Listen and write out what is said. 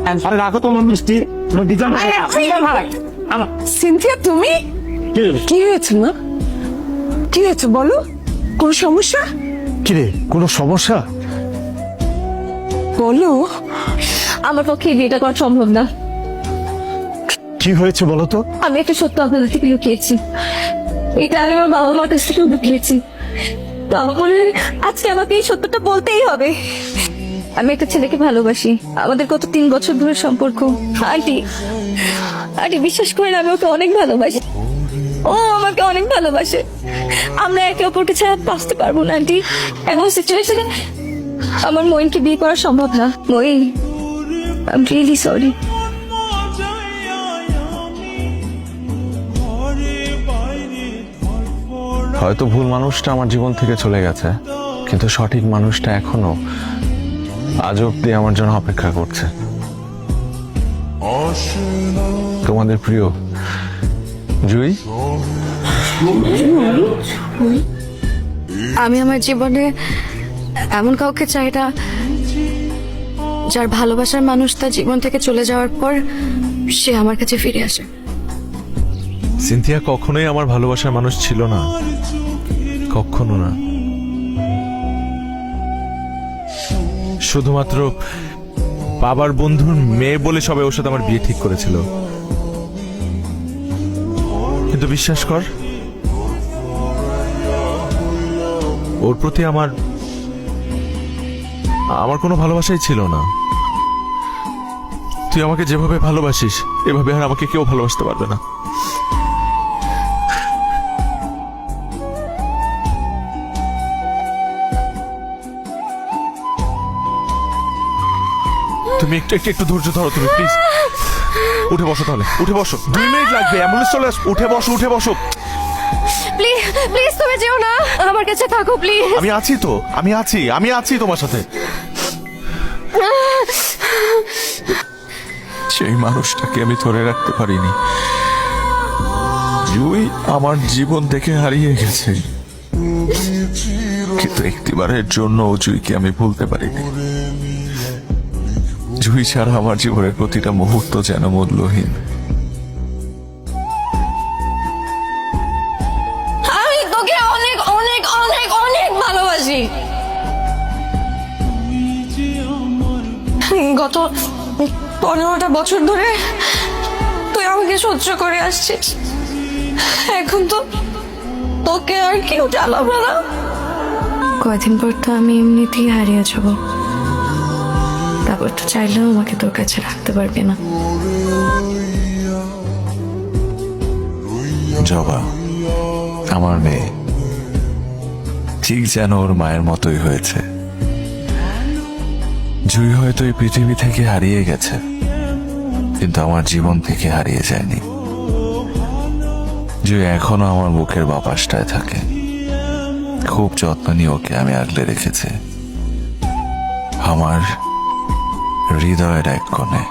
আরে রাখো তোমার মিষ্টি সিনথিয়া, তুমি কি হয়েছে না? কি হয়েছে বলো? কোন সমস্যা? কিরে কোনো সমস্যা? বলো। আমার পক্ষে এই বিয়েটা করা সম্ভব না। কি হয়েছে বলো তো? আমি একটা সত্য আপনাদের থেকে লুকিয়েছি। এটা আমি আমার বাবা মার কাছ থেকে লুকিয়েছি। তাহলে আজকে আমাকে এই সত্যটা বলতেই হবে। আমি একটা ছেলেকে ভালোবাসি। আমাদের কত 3 বছর ধরে সম্পর্ক। আন্টি, আন্টি বিশ্বাস করেন, আমি ওকে অনেক ভালোবাসি। ও আমাকে অনেক ভালোবাসে। আমরা একে অপরকে ছাড়া বাঁচতে পারবো না আন্টি। এমন সিচুয়েশনে আমার মইনকে বিয়ে করা সম্ভব না। Moin, I am really sorry. হয়তো ভুল মানুষটা আমার জীবন থেকে চলে গেছে, কিন্তু সঠিক মানুষটা এখনো আজ অব্দি আমার জন্য অপেক্ষা করছে। তোমাদের প্রিয় জুই। আমি আমার জীবনে এমন কাউকে চাই না যার ভালোবাসার মানুষ তার জীবন থেকে চলে যাওয়ার পর সে আমার কাছে ফিরে আসে। সিনথিয়া কখনোই আমার ভালোবাসার মানুষ ছিল না, কখনো না। শুধুমাত্র বাবার বন্ধুর মেয়ে বলে সবাই ওর সাথে আমার বিয়ে ঠিক করেছিল। কিন্তু বিশ্বাস কর, ওর প্রতি আমার কোনো ভালোবাসাই ছিল না। তুই আমাকে যেভাবে ভালোবাসিস এভাবে আর আমাকে কেউ ভালোবাসতে পারবে না। তুমি একটু ধৈর্য ধরো, তুমি প্লিজ উঠে বসো। তাহলে উঠে বসো, 2 মিনিট লাগবে, অ্যাম্বুলেন্স চলে আস। উঠে বসো। প্লিজ প্লিজ তুমি যেও না, আমার কাছে থাকো প্লিজ। আমি আছি তো, আমি আছি তোমার সাথে। সেই মানুষটাকে আমি ধরে রাখতে পারিনি। জুই আমার জীবন থেকে হারিয়ে গেছে, কিন্তু একটিবারের জন্য জুইকে আমি ভুলতে পারিনি। জুই ছাড়া আমার জীবনের প্রতিটা মুহূর্ত যেন মূল্যহীন। আমি তোকে অনেক অনেক অনেক অনেক ভালোবাসি। গত 15টা বছর ধরে তুই আমাকে সহ্য করে আসছিস, এখন তো তোকে আর কেউ জ্বালাবে না। কয়দিন পর তো আমি এমনিতেই হারিয়ে যাব, তারপর তো চাইলেও আমাকে তোর কাছে রাখতে পারবি না। জবা আমার মেয়ে ঠিক যেন ওর মায়ের মতোই হয়েছে। জুই হয়তো এই পৃথিবী থেকে হারিয়ে গেছে, কিন্তু আমার জীবন থেকে হারিয়ে যায়নি। জুই এখনো আমার বুকের বাপাসটায় থাকে। খুব যত্ন নিয়ে ওকে আমি আগলে রেখেছি আমার হৃদয়ের এক কোণে।